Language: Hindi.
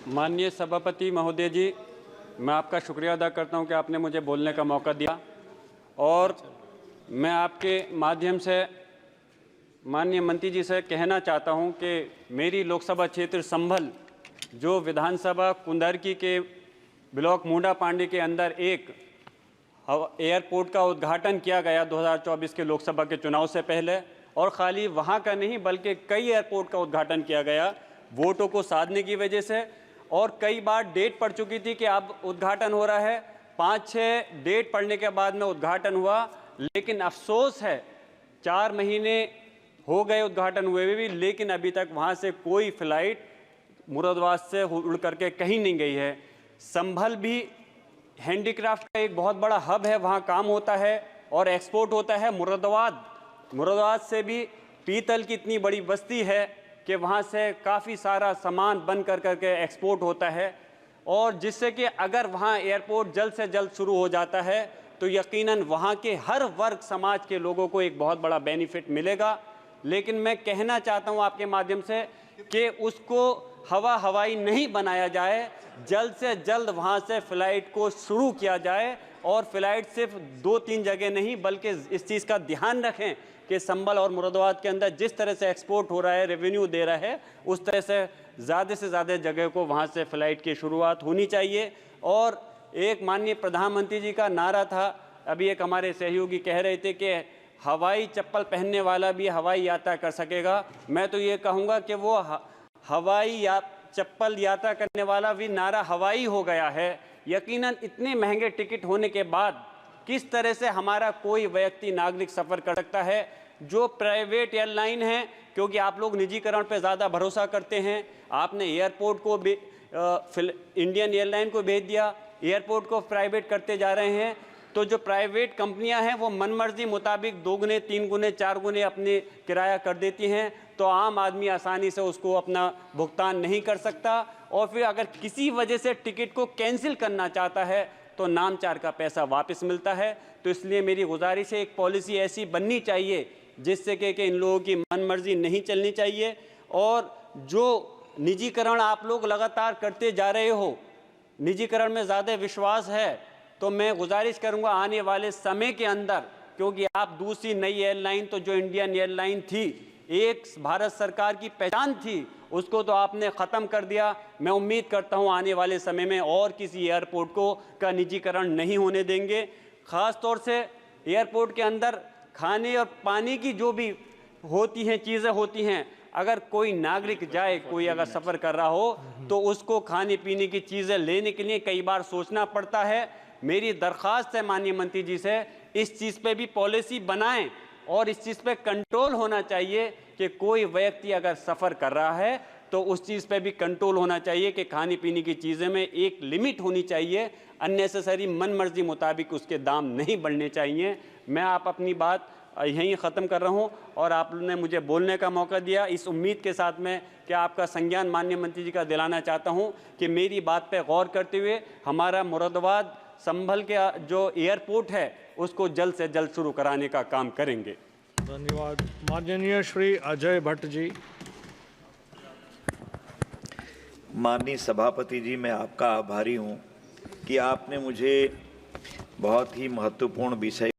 माननीय सभापति महोदय जी, मैं आपका शुक्रिया अदा करता हूं कि आपने मुझे बोलने का मौका दिया और मैं आपके माध्यम से माननीय मंत्री जी से कहना चाहता हूं कि मेरी लोकसभा क्षेत्र संभल जो विधानसभा कुंदरकी के ब्लॉक मुंडा पांडे के अंदर एक एयरपोर्ट का उद्घाटन किया गया 2024 के लोकसभा के चुनाव से पहले, और खाली वहां का नहीं बल्कि कई एयरपोर्ट का उद्घाटन किया गया वोटों को साधने की वजह से। और कई बार डेट पड़ चुकी थी कि अब उद्घाटन हो रहा है, 5-6 डेट पड़ने के बाद में उद्घाटन हुआ, लेकिन अफसोस है 4 महीने हो गए उद्घाटन हुए भी, लेकिन अभी तक वहां से कोई फ्लाइट मुरादाबाद से उड़ करके कहीं नहीं गई है। संभल भी हैंडीक्राफ्ट का एक बहुत बड़ा हब है, वहाँ काम होता है और एक्सपोर्ट होता है। मुरादाबाद से भी पीतल की इतनी बड़ी बस्ती है कि वहाँ से काफ़ी सारा सामान बन करके एक्सपोर्ट होता है, और जिससे कि अगर वहाँ एयरपोर्ट जल्द से जल्द शुरू हो जाता है तो यकीनन वहाँ के हर वर्ग समाज के लोगों को एक बहुत बड़ा बेनिफिट मिलेगा। लेकिन मैं कहना चाहता हूँ आपके माध्यम से कि उसको हवाई नहीं बनाया जाए, जल्द से जल्द वहाँ से फ़्लाइट को शुरू किया जाए, और फ़्लाइट सिर्फ 2-3 जगह नहीं बल्कि इस चीज़ का ध्यान रखें कि संभल और मुरादाबाद के अंदर जिस तरह से एक्सपोर्ट हो रहा है, रेवेन्यू दे रहा है, उस तरह से ज़्यादा जगह को वहाँ से फ़्लाइट की शुरुआत होनी चाहिए। और एक माननीय प्रधानमंत्री जी का नारा था, अभी एक हमारे सहयोगी कह रहे थे कि हवाई चप्पल पहनने वाला भी हवाई यात्रा कर सकेगा। मैं तो ये कहूँगा कि वो हवाई चप्पल यात्रा करने वाला भी नारा हवाई हो गया है। यकीनन इतने महंगे टिकट होने के बाद किस तरह से हमारा कोई व्यक्ति नागरिक सफ़र कर सकता है। जो प्राइवेट एयरलाइन है, क्योंकि आप लोग निजीकरण पर ज़्यादा भरोसा करते हैं, आपने एयरपोर्ट को इंडियन एयरलाइन को भेज दिया, एयरपोर्ट को प्राइवेट करते जा रहे हैं। तो जो प्राइवेट कंपनियां हैं वो मनमर्जी मुताबिक 2 गुने 3 गुने 4 गुने अपने किराया कर देती हैं, तो आम आदमी आसानी से उसको अपना भुगतान नहीं कर सकता, और फिर अगर किसी वजह से टिकट को कैंसिल करना चाहता है तो नामचार का पैसा वापस मिलता है। तो इसलिए मेरी गुजारिश है, एक पॉलिसी ऐसी बननी चाहिए जिससे कि इन लोगों की मनमर्जी नहीं चलनी चाहिए। और जो निजीकरण आप लोग लगातार करते जा रहे हो, निजीकरण में ज़्यादा विश्वास है, तो मैं गुजारिश करूंगा आने वाले समय के अंदर, क्योंकि आप दूसरी नई एयरलाइन तो जो इंडियन एयरलाइन थी, एक भारत सरकार की पहचान थी, उसको तो आपने ख़त्म कर दिया। मैं उम्मीद करता हूं आने वाले समय में और किसी एयरपोर्ट का निजीकरण नहीं होने देंगे। ख़ास तौर से एयरपोर्ट के अंदर खाने और पानी की जो भी होती हैं चीज़ें होती हैं, अगर कोई नागरिक जाए, कोई अगर सफ़र कर रहा हो तो उसको खाने पीने की चीज़ें लेने के लिए कई बार सोचना पड़ता है। मेरी दरख्वास्त है माननीय मंत्री जी से, इस चीज़ पे भी पॉलिसी बनाएं और इस चीज़ पे कंट्रोल होना चाहिए कि कोई व्यक्ति अगर सफ़र कर रहा है तो उस चीज़ पे भी कंट्रोल होना चाहिए कि खाने पीने की चीज़ें में एक लिमिट होनी चाहिए, अननेसेसरी मनमर्जी मुताबिक उसके दाम नहीं बढ़ने चाहिए। मैं आप अपनी बात यहीं ख़त्म कर रहा हूँ और आपने मुझे बोलने का मौका दिया, इस उम्मीद के साथ में कि आपका संज्ञान माननीय मंत्री जी का दिलाना चाहता हूँ कि मेरी बात पे गौर करते हुए हमारा मुरादाबाद संभल के जो एयरपोर्ट है उसको जल्द से जल्द शुरू कराने का काम करेंगे। धन्यवाद। माननीय श्री अजय भट्ट जी। माननीय सभापति जी, मैं आपका आभारी हूँ कि आपने मुझे बहुत ही महत्वपूर्ण विषय